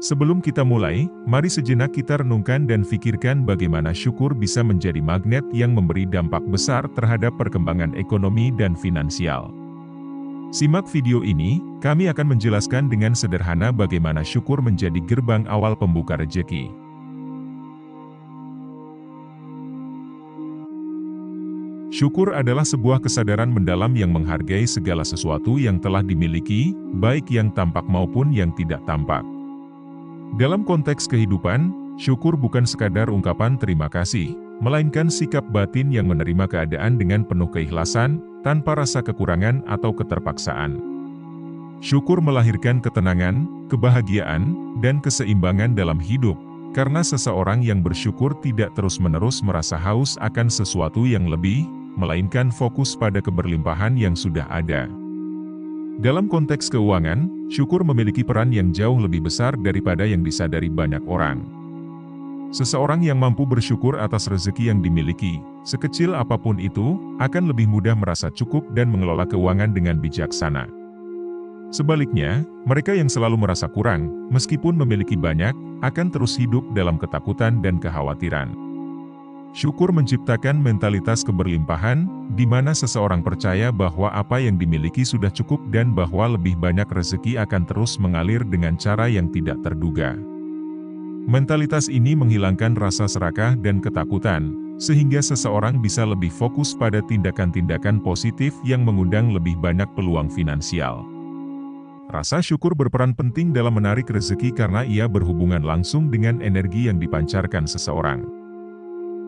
Sebelum kita mulai, mari sejenak kita renungkan dan pikirkan bagaimana syukur bisa menjadi magnet yang memberi dampak besar terhadap perkembangan ekonomi dan finansial. Simak video ini, kami akan menjelaskan dengan sederhana bagaimana syukur menjadi gerbang awal pembuka rezeki. Syukur adalah sebuah kesadaran mendalam yang menghargai segala sesuatu yang telah dimiliki, baik yang tampak maupun yang tidak tampak. Dalam konteks kehidupan, syukur bukan sekadar ungkapan terima kasih, melainkan sikap batin yang menerima keadaan dengan penuh keikhlasan, tanpa rasa kekurangan atau keterpaksaan. Syukur melahirkan ketenangan, kebahagiaan, dan keseimbangan dalam hidup, karena seseorang yang bersyukur tidak terus-menerus merasa haus akan sesuatu yang lebih, melainkan fokus pada keberlimpahan yang sudah ada. Dalam konteks keuangan, syukur memiliki peran yang jauh lebih besar daripada yang disadari banyak orang. Seseorang yang mampu bersyukur atas rezeki yang dimiliki, sekecil apapun itu, akan lebih mudah merasa cukup dan mengelola keuangan dengan bijaksana. Sebaliknya, mereka yang selalu merasa kurang, meskipun memiliki banyak, akan terus hidup dalam ketakutan dan kekhawatiran. Syukur menciptakan mentalitas keberlimpahan, di mana seseorang percaya bahwa apa yang dimiliki sudah cukup dan bahwa lebih banyak rezeki akan terus mengalir dengan cara yang tidak terduga. Mentalitas ini menghilangkan rasa serakah dan ketakutan, sehingga seseorang bisa lebih fokus pada tindakan-tindakan positif yang mengundang lebih banyak peluang finansial. Rasa syukur berperan penting dalam menarik rezeki karena ia berhubungan langsung dengan energi yang dipancarkan seseorang.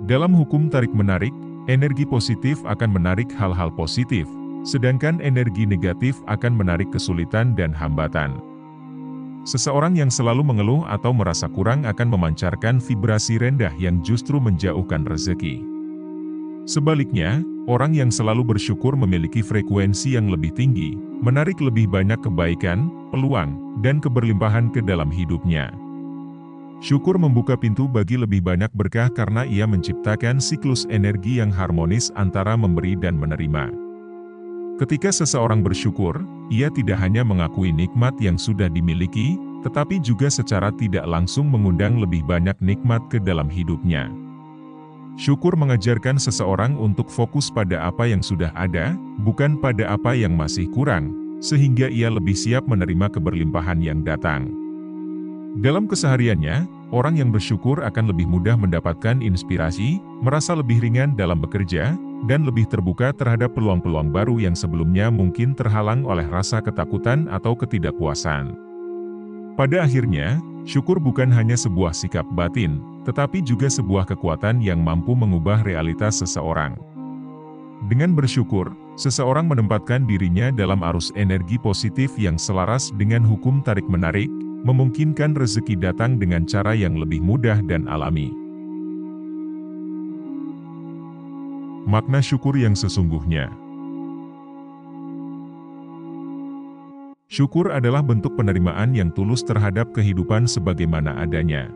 Dalam hukum tarik-menarik, energi positif akan menarik hal-hal positif, sedangkan energi negatif akan menarik kesulitan dan hambatan. Seseorang yang selalu mengeluh atau merasa kurang akan memancarkan vibrasi rendah yang justru menjauhkan rezeki. Sebaliknya, orang yang selalu bersyukur memiliki frekuensi yang lebih tinggi, menarik lebih banyak kebaikan, peluang, dan keberlimpahan ke dalam hidupnya. Syukur membuka pintu bagi lebih banyak berkah karena ia menciptakan siklus energi yang harmonis antara memberi dan menerima. Ketika seseorang bersyukur, ia tidak hanya mengakui nikmat yang sudah dimiliki, tetapi juga secara tidak langsung mengundang lebih banyak nikmat ke dalam hidupnya. Syukur mengajarkan seseorang untuk fokus pada apa yang sudah ada, bukan pada apa yang masih kurang, sehingga ia lebih siap menerima keberlimpahan yang datang. Dalam kesehariannya, orang yang bersyukur akan lebih mudah mendapatkan inspirasi, merasa lebih ringan dalam bekerja, dan lebih terbuka terhadap peluang-peluang baru yang sebelumnya mungkin terhalang oleh rasa ketakutan atau ketidakpuasan. Pada akhirnya, syukur bukan hanya sebuah sikap batin, tetapi juga sebuah kekuatan yang mampu mengubah realitas seseorang. Dengan bersyukur, seseorang menempatkan dirinya dalam arus energi positif yang selaras dengan hukum tarik-menarik, memungkinkan rezeki datang dengan cara yang lebih mudah dan alami. Makna syukur yang sesungguhnya. Syukur adalah bentuk penerimaan yang tulus terhadap kehidupan sebagaimana adanya.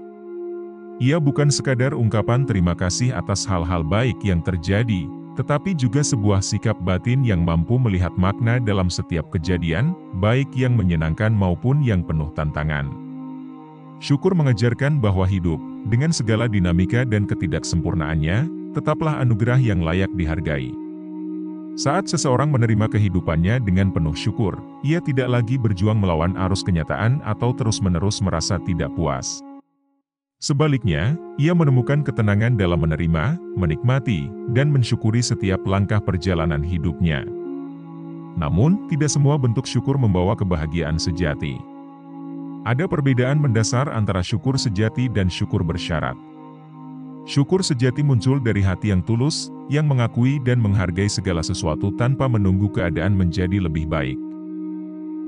Ia bukan sekadar ungkapan terima kasih atas hal-hal baik yang terjadi, tetapi juga sebuah sikap batin yang mampu melihat makna dalam setiap kejadian, baik yang menyenangkan maupun yang penuh tantangan. Syukur mengajarkan bahwa hidup, dengan segala dinamika dan ketidaksempurnaannya, tetaplah anugerah yang layak dihargai. Saat seseorang menerima kehidupannya dengan penuh syukur, ia tidak lagi berjuang melawan arus kenyataan atau terus-menerus merasa tidak puas. Sebaliknya, ia menemukan ketenangan dalam menerima, menikmati, dan mensyukuri setiap langkah perjalanan hidupnya. Namun, tidak semua bentuk syukur membawa kebahagiaan sejati. Ada perbedaan mendasar antara syukur sejati dan syukur bersyarat. Syukur sejati muncul dari hati yang tulus, yang mengakui dan menghargai segala sesuatu tanpa menunggu keadaan menjadi lebih baik.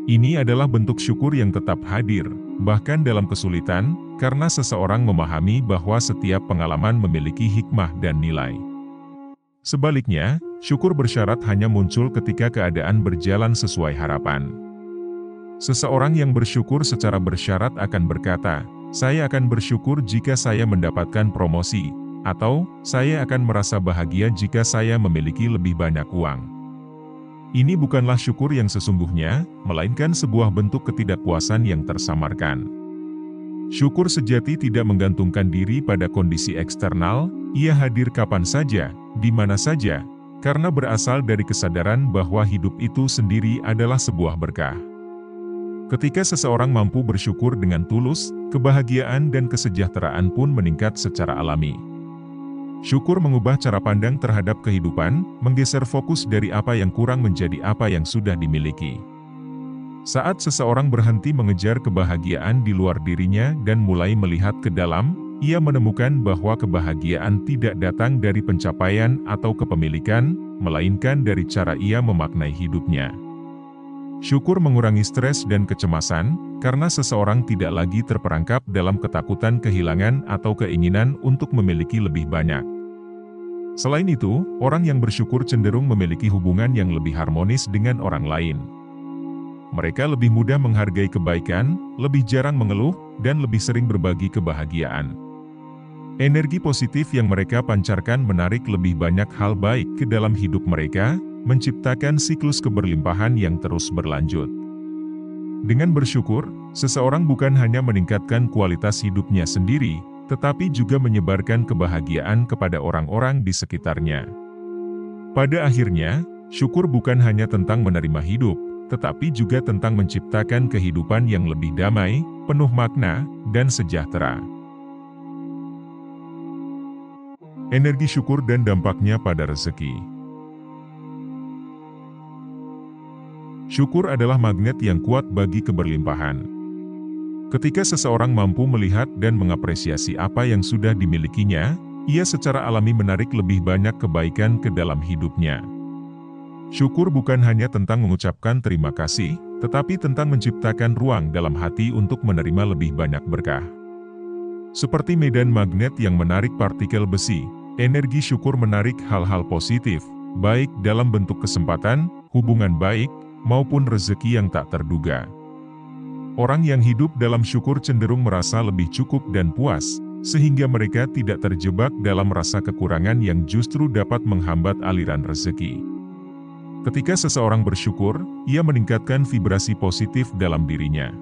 Ini adalah bentuk syukur yang tetap hadir, bahkan dalam kesulitan, karena seseorang memahami bahwa setiap pengalaman memiliki hikmah dan nilai. Sebaliknya, syukur bersyarat hanya muncul ketika keadaan berjalan sesuai harapan. Seseorang yang bersyukur secara bersyarat akan berkata, "Saya akan bersyukur jika saya mendapatkan promosi," atau "Saya akan merasa bahagia jika saya memiliki lebih banyak uang." Ini bukanlah syukur yang sesungguhnya, melainkan sebuah bentuk ketidakpuasan yang tersamarkan. Syukur sejati tidak menggantungkan diri pada kondisi eksternal, ia hadir kapan saja, di mana saja, karena berasal dari kesadaran bahwa hidup itu sendiri adalah sebuah berkah. Ketika seseorang mampu bersyukur dengan tulus, kebahagiaan dan kesejahteraan pun meningkat secara alami. Syukur mengubah cara pandang terhadap kehidupan, menggeser fokus dari apa yang kurang menjadi apa yang sudah dimiliki. Saat seseorang berhenti mengejar kebahagiaan di luar dirinya dan mulai melihat ke dalam, ia menemukan bahwa kebahagiaan tidak datang dari pencapaian atau kepemilikan, melainkan dari cara ia memaknai hidupnya. Syukur mengurangi stres dan kecemasan, karena seseorang tidak lagi terperangkap dalam ketakutan kehilangan atau keinginan untuk memiliki lebih banyak. Selain itu, orang yang bersyukur cenderung memiliki hubungan yang lebih harmonis dengan orang lain. Mereka lebih mudah menghargai kebaikan, lebih jarang mengeluh, dan lebih sering berbagi kebahagiaan. Energi positif yang mereka pancarkan menarik lebih banyak hal baik ke dalam hidup mereka, menciptakan siklus keberlimpahan yang terus berlanjut. Dengan bersyukur, seseorang bukan hanya meningkatkan kualitas hidupnya sendiri, tetapi juga menyebarkan kebahagiaan kepada orang-orang di sekitarnya. Pada akhirnya, syukur bukan hanya tentang menerima hidup, tetapi juga tentang menciptakan kehidupan yang lebih damai, penuh makna, dan sejahtera. Energi syukur dan dampaknya pada rezeki. Syukur adalah magnet yang kuat bagi keberlimpahan. Ketika seseorang mampu melihat dan mengapresiasi apa yang sudah dimilikinya, ia secara alami menarik lebih banyak kebaikan ke dalam hidupnya. Syukur bukan hanya tentang mengucapkan terima kasih, tetapi tentang menciptakan ruang dalam hati untuk menerima lebih banyak berkah. Seperti medan magnet yang menarik partikel besi, energi syukur menarik hal-hal positif, baik dalam bentuk kesempatan, hubungan baik, maupun rezeki yang tak terduga. Orang yang hidup dalam syukur cenderung merasa lebih cukup dan puas, sehingga mereka tidak terjebak dalam rasa kekurangan yang justru dapat menghambat aliran rezeki. Ketika seseorang bersyukur, ia meningkatkan vibrasi positif dalam dirinya.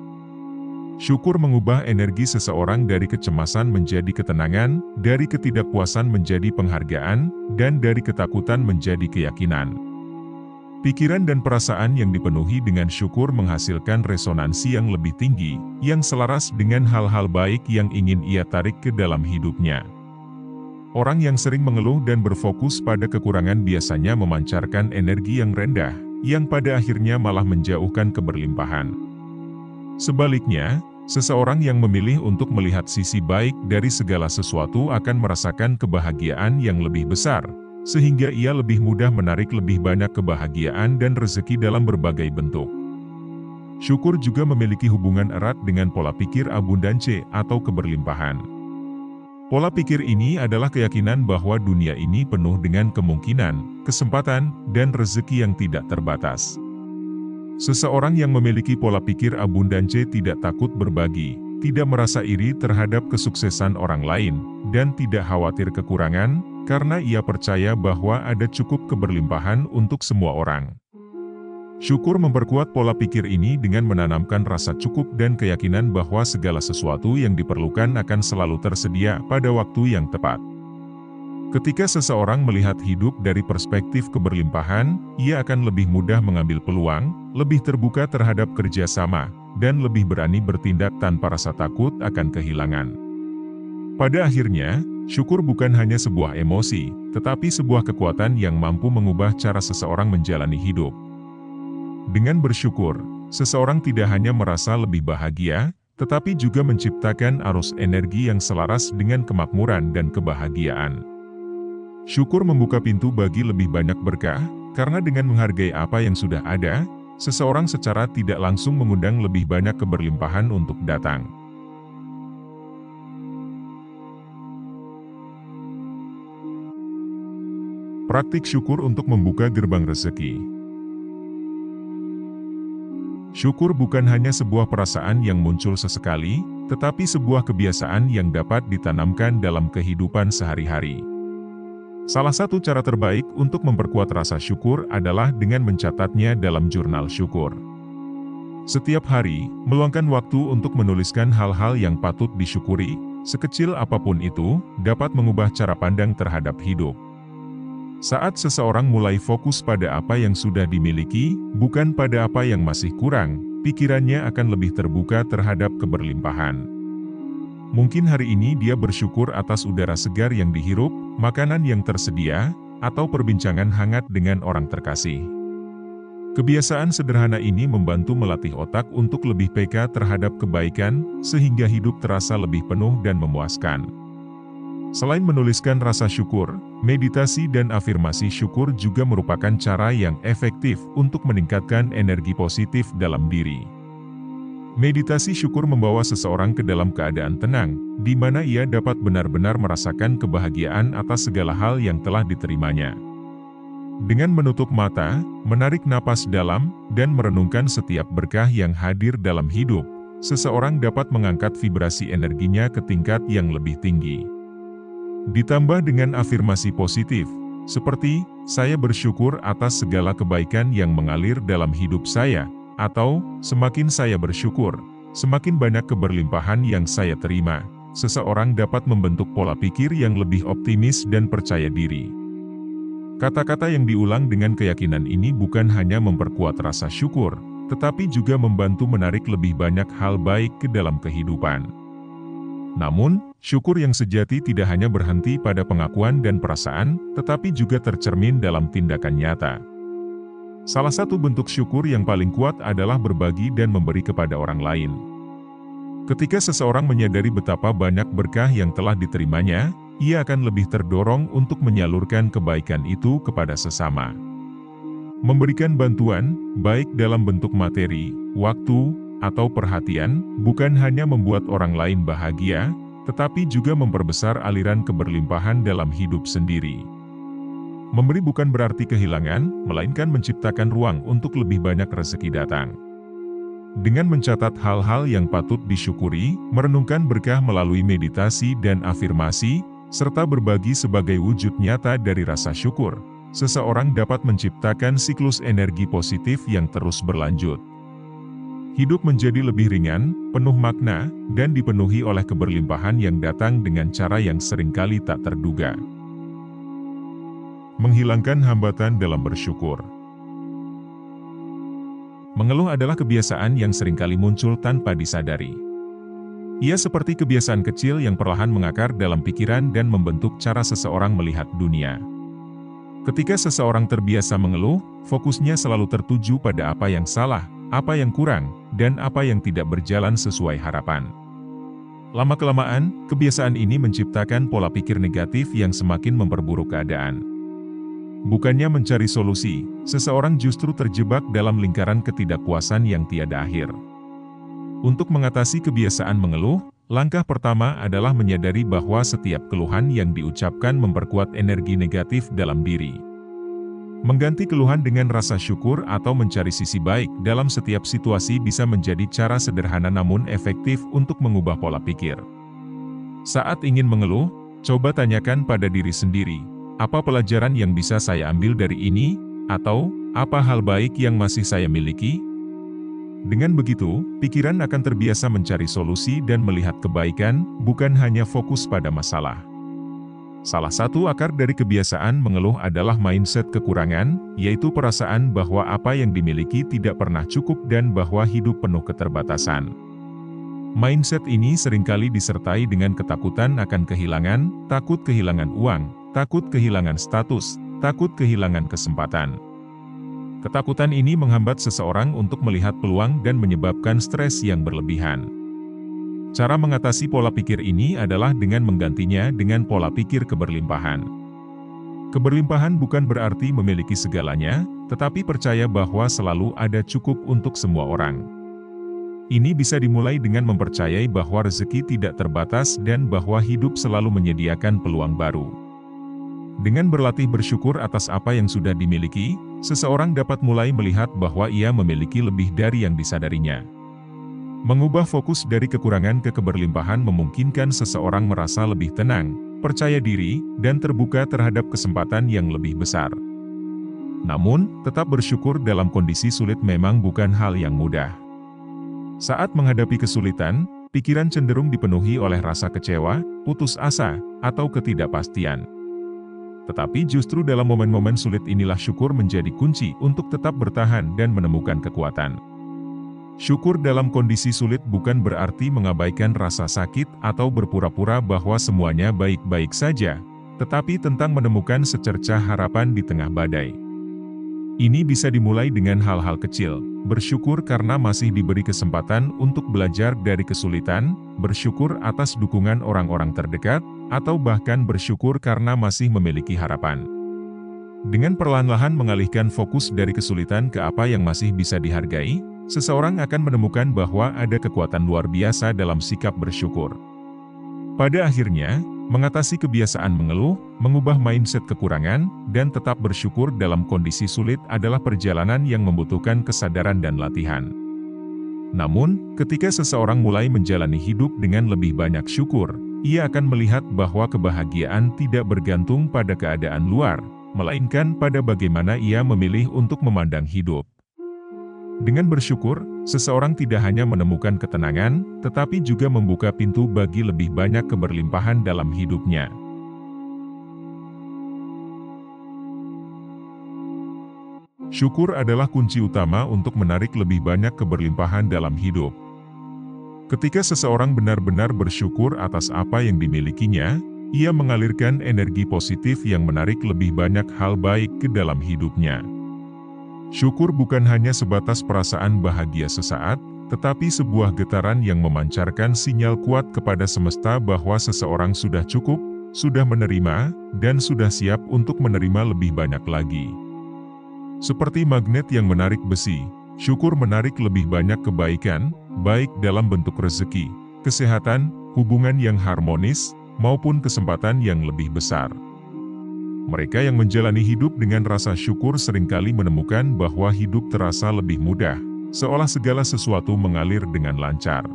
Syukur mengubah energi seseorang dari kecemasan menjadi ketenangan, dari ketidakpuasan menjadi penghargaan, dan dari ketakutan menjadi keyakinan. Pikiran dan perasaan yang dipenuhi dengan syukur menghasilkan resonansi yang lebih tinggi, yang selaras dengan hal-hal baik yang ingin ia tarik ke dalam hidupnya. Orang yang sering mengeluh dan berfokus pada kekurangan biasanya memancarkan energi yang rendah, yang pada akhirnya malah menjauhkan keberlimpahan. Sebaliknya, seseorang yang memilih untuk melihat sisi baik dari segala sesuatu akan merasakan kebahagiaan yang lebih besar, sehingga ia lebih mudah menarik lebih banyak kebahagiaan dan rezeki dalam berbagai bentuk. Syukur juga memiliki hubungan erat dengan pola pikir abundance atau keberlimpahan. Pola pikir ini adalah keyakinan bahwa dunia ini penuh dengan kemungkinan, kesempatan, dan rezeki yang tidak terbatas. Seseorang yang memiliki pola pikir abundance tidak takut berbagi, tidak merasa iri terhadap kesuksesan orang lain, dan tidak khawatir kekurangan, karena ia percaya bahwa ada cukup keberlimpahan untuk semua orang. Syukur memperkuat pola pikir ini dengan menanamkan rasa cukup dan keyakinan bahwa segala sesuatu yang diperlukan akan selalu tersedia pada waktu yang tepat. Ketika seseorang melihat hidup dari perspektif keberlimpahan, ia akan lebih mudah mengambil peluang, lebih terbuka terhadap kerjasama, dan lebih berani bertindak tanpa rasa takut akan kehilangan. Pada akhirnya, syukur bukan hanya sebuah emosi, tetapi sebuah kekuatan yang mampu mengubah cara seseorang menjalani hidup. Dengan bersyukur, seseorang tidak hanya merasa lebih bahagia, tetapi juga menciptakan arus energi yang selaras dengan kemakmuran dan kebahagiaan. Syukur membuka pintu bagi lebih banyak berkah, karena dengan menghargai apa yang sudah ada, seseorang secara tidak langsung mengundang lebih banyak keberlimpahan untuk datang. Praktik syukur untuk membuka gerbang rezeki. Syukur bukan hanya sebuah perasaan yang muncul sesekali, tetapi sebuah kebiasaan yang dapat ditanamkan dalam kehidupan sehari-hari. Salah satu cara terbaik untuk memperkuat rasa syukur adalah dengan mencatatnya dalam jurnal syukur. Setiap hari, meluangkan waktu untuk menuliskan hal-hal yang patut disyukuri, sekecil apapun itu, dapat mengubah cara pandang terhadap hidup. Saat seseorang mulai fokus pada apa yang sudah dimiliki, bukan pada apa yang masih kurang, pikirannya akan lebih terbuka terhadap keberlimpahan. Mungkin hari ini dia bersyukur atas udara segar yang dihirup, makanan yang tersedia, atau perbincangan hangat dengan orang terkasih. Kebiasaan sederhana ini membantu melatih otak untuk lebih peka terhadap kebaikan, sehingga hidup terasa lebih penuh dan memuaskan. Selain menuliskan rasa syukur, meditasi dan afirmasi syukur juga merupakan cara yang efektif untuk meningkatkan energi positif dalam diri. Meditasi syukur membawa seseorang ke dalam keadaan tenang, di mana ia dapat benar-benar merasakan kebahagiaan atas segala hal yang telah diterimanya. Dengan menutup mata, menarik napas dalam, dan merenungkan setiap berkah yang hadir dalam hidup, seseorang dapat mengangkat vibrasi energinya ke tingkat yang lebih tinggi. Ditambah dengan afirmasi positif, seperti, "Saya bersyukur atas segala kebaikan yang mengalir dalam hidup saya," atau, "Semakin saya bersyukur, semakin banyak keberlimpahan yang saya terima." Seseorang dapat membentuk pola pikir yang lebih optimis dan percaya diri. Kata-kata yang diulang dengan keyakinan ini bukan hanya memperkuat rasa syukur, tetapi juga membantu menarik lebih banyak hal baik ke dalam kehidupan. Namun, syukur yang sejati tidak hanya berhenti pada pengakuan dan perasaan, tetapi juga tercermin dalam tindakan nyata. Salah satu bentuk syukur yang paling kuat adalah berbagi dan memberi kepada orang lain. Ketika seseorang menyadari betapa banyak berkah yang telah diterimanya, ia akan lebih terdorong untuk menyalurkan kebaikan itu kepada sesama. Memberikan bantuan, baik dalam bentuk materi, waktu, atau perhatian, bukan hanya membuat orang lain bahagia, tetapi juga memperbesar aliran keberlimpahan dalam hidup sendiri. Memberi bukan berarti kehilangan, melainkan menciptakan ruang untuk lebih banyak rezeki datang. Dengan mencatat hal-hal yang patut disyukuri, merenungkan berkah melalui meditasi dan afirmasi, serta berbagi sebagai wujud nyata dari rasa syukur, seseorang dapat menciptakan siklus energi positif yang terus berlanjut. Hidup menjadi lebih ringan, penuh makna, dan dipenuhi oleh keberlimpahan yang datang dengan cara yang seringkali tak terduga. Menghilangkan hambatan dalam bersyukur. Mengeluh adalah kebiasaan yang seringkali muncul tanpa disadari. Ia seperti kebiasaan kecil yang perlahan mengakar dalam pikiran dan membentuk cara seseorang melihat dunia. Ketika seseorang terbiasa mengeluh, fokusnya selalu tertuju pada apa yang salah, apa yang kurang, dan apa yang tidak berjalan sesuai harapan. Lama-kelamaan, kebiasaan ini menciptakan pola pikir negatif yang semakin memperburuk keadaan. Bukannya mencari solusi, seseorang justru terjebak dalam lingkaran ketidakpuasan yang tiada akhir. Untuk mengatasi kebiasaan mengeluh, langkah pertama adalah menyadari bahwa setiap keluhan yang diucapkan memperkuat energi negatif dalam diri. Mengganti keluhan dengan rasa syukur atau mencari sisi baik dalam setiap situasi bisa menjadi cara sederhana namun efektif untuk mengubah pola pikir. Saat ingin mengeluh, coba tanyakan pada diri sendiri, apa pelajaran yang bisa saya ambil dari ini? Atau, apa hal baik yang masih saya miliki? Dengan begitu, pikiran akan terbiasa mencari solusi dan melihat kebaikan, bukan hanya fokus pada masalah. Salah satu akar dari kebiasaan mengeluh adalah mindset kekurangan, yaitu perasaan bahwa apa yang dimiliki tidak pernah cukup dan bahwa hidup penuh keterbatasan. Mindset ini seringkali disertai dengan ketakutan akan kehilangan, takut kehilangan uang, takut kehilangan status, takut kehilangan kesempatan. Ketakutan ini menghambat seseorang untuk melihat peluang dan menyebabkan stres yang berlebihan. Cara mengatasi pola pikir ini adalah dengan menggantinya dengan pola pikir keberlimpahan. Keberlimpahan bukan berarti memiliki segalanya, tetapi percaya bahwa selalu ada cukup untuk semua orang. Ini bisa dimulai dengan mempercayai bahwa rezeki tidak terbatas dan bahwa hidup selalu menyediakan peluang baru. Dengan berlatih bersyukur atas apa yang sudah dimiliki, seseorang dapat mulai melihat bahwa ia memiliki lebih dari yang disadarinya. Mengubah fokus dari kekurangan ke keberlimpahan memungkinkan seseorang merasa lebih tenang, percaya diri, dan terbuka terhadap kesempatan yang lebih besar. Namun, tetap bersyukur dalam kondisi sulit memang bukan hal yang mudah. Saat menghadapi kesulitan, pikiran cenderung dipenuhi oleh rasa kecewa, putus asa, atau ketidakpastian. Tetapi justru dalam momen-momen sulit inilah syukur menjadi kunci untuk tetap bertahan dan menemukan kekuatan. Syukur dalam kondisi sulit bukan berarti mengabaikan rasa sakit atau berpura-pura bahwa semuanya baik-baik saja, tetapi tentang menemukan secercah harapan di tengah badai. Ini bisa dimulai dengan hal-hal kecil, bersyukur karena masih diberi kesempatan untuk belajar dari kesulitan, bersyukur atas dukungan orang-orang terdekat, atau bahkan bersyukur karena masih memiliki harapan. Dengan perlahan-lahan mengalihkan fokus dari kesulitan ke apa yang masih bisa dihargai, seseorang akan menemukan bahwa ada kekuatan luar biasa dalam sikap bersyukur. Pada akhirnya, mengatasi kebiasaan mengeluh, mengubah mindset kekurangan, dan tetap bersyukur dalam kondisi sulit adalah perjalanan yang membutuhkan kesadaran dan latihan. Namun, ketika seseorang mulai menjalani hidup dengan lebih banyak syukur, ia akan melihat bahwa kebahagiaan tidak bergantung pada keadaan luar, melainkan pada bagaimana ia memilih untuk memandang hidup. Dengan bersyukur, seseorang tidak hanya menemukan ketenangan, tetapi juga membuka pintu bagi lebih banyak keberlimpahan dalam hidupnya. Syukur adalah kunci utama untuk menarik lebih banyak keberlimpahan dalam hidup. Ketika seseorang benar-benar bersyukur atas apa yang dimilikinya, ia mengalirkan energi positif yang menarik lebih banyak hal baik ke dalam hidupnya. Syukur bukan hanya sebatas perasaan bahagia sesaat, tetapi sebuah getaran yang memancarkan sinyal kuat kepada semesta bahwa seseorang sudah cukup, sudah menerima, dan sudah siap untuk menerima lebih banyak lagi. Seperti magnet yang menarik besi, syukur menarik lebih banyak kebaikan, baik dalam bentuk rezeki, kesehatan, hubungan yang harmonis, maupun kesempatan yang lebih besar. Mereka yang menjalani hidup dengan rasa syukur seringkali menemukan bahwa hidup terasa lebih mudah, seolah segala sesuatu mengalir dengan lancar.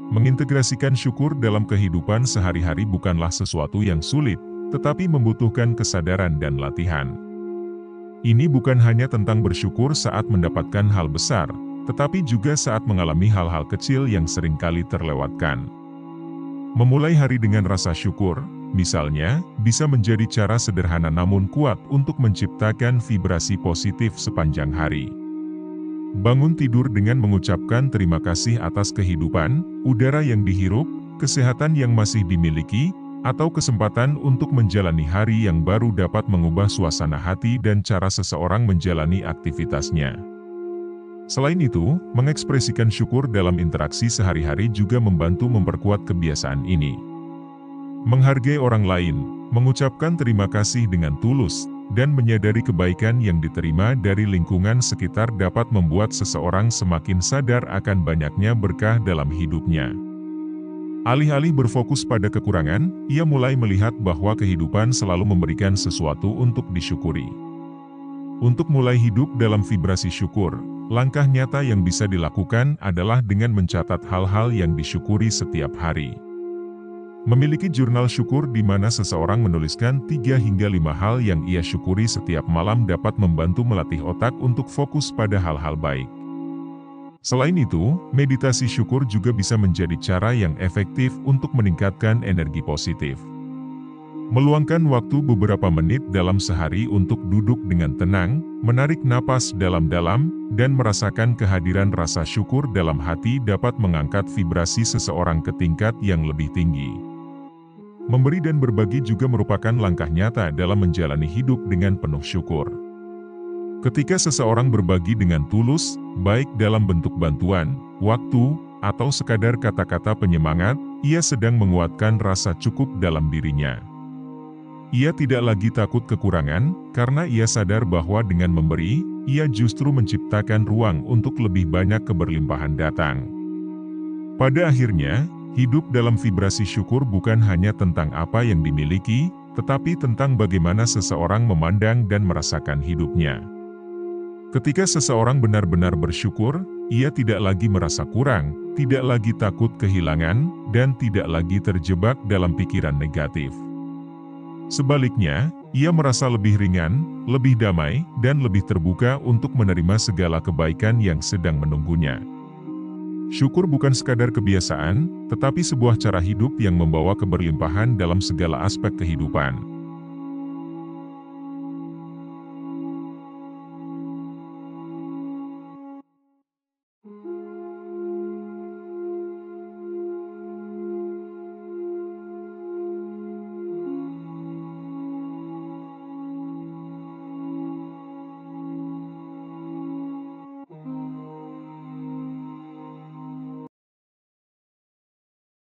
Mengintegrasikan syukur dalam kehidupan sehari-hari bukanlah sesuatu yang sulit, tetapi membutuhkan kesadaran dan latihan. Ini bukan hanya tentang bersyukur saat mendapatkan hal besar, tetapi juga saat mengalami hal-hal kecil yang seringkali terlewatkan. Memulai hari dengan rasa syukur, misalnya, bisa menjadi cara sederhana namun kuat untuk menciptakan vibrasi positif sepanjang hari. Bangun tidur dengan mengucapkan terima kasih atas kehidupan, udara yang dihirup, kesehatan yang masih dimiliki, atau kesempatan untuk menjalani hari yang baru dapat mengubah suasana hati dan cara seseorang menjalani aktivitasnya. Selain itu, mengekspresikan syukur dalam interaksi sehari-hari juga membantu memperkuat kebiasaan ini. Menghargai orang lain, mengucapkan terima kasih dengan tulus, dan menyadari kebaikan yang diterima dari lingkungan sekitar dapat membuat seseorang semakin sadar akan banyaknya berkah dalam hidupnya. Alih-alih berfokus pada kekurangan, ia mulai melihat bahwa kehidupan selalu memberikan sesuatu untuk disyukuri. Untuk mulai hidup dalam vibrasi syukur, langkah nyata yang bisa dilakukan adalah dengan mencatat hal-hal yang disyukuri setiap hari. Memiliki jurnal syukur di mana seseorang menuliskan 3 hingga 5 hal yang ia syukuri setiap malam dapat membantu melatih otak untuk fokus pada hal-hal baik. Selain itu, meditasi syukur juga bisa menjadi cara yang efektif untuk meningkatkan energi positif. Meluangkan waktu beberapa menit dalam sehari untuk duduk dengan tenang, menarik napas dalam-dalam, dan merasakan kehadiran rasa syukur dalam hati dapat mengangkat vibrasi seseorang ke tingkat yang lebih tinggi. Memberi dan berbagi juga merupakan langkah nyata dalam menjalani hidup dengan penuh syukur. Ketika seseorang berbagi dengan tulus, baik dalam bentuk bantuan, waktu, atau sekadar kata-kata penyemangat, ia sedang menguatkan rasa cukup dalam dirinya. Ia tidak lagi takut kekurangan, karena ia sadar bahwa dengan memberi, ia justru menciptakan ruang untuk lebih banyak keberlimpahan datang. Pada akhirnya, hidup dalam vibrasi syukur bukan hanya tentang apa yang dimiliki, tetapi tentang bagaimana seseorang memandang dan merasakan hidupnya. Ketika seseorang benar-benar bersyukur, ia tidak lagi merasa kurang, tidak lagi takut kehilangan, dan tidak lagi terjebak dalam pikiran negatif. Sebaliknya, ia merasa lebih ringan, lebih damai, dan lebih terbuka untuk menerima segala kebaikan yang sedang menunggunya. Syukur bukan sekadar kebiasaan, tetapi sebuah cara hidup yang membawa keberlimpahan dalam segala aspek kehidupan.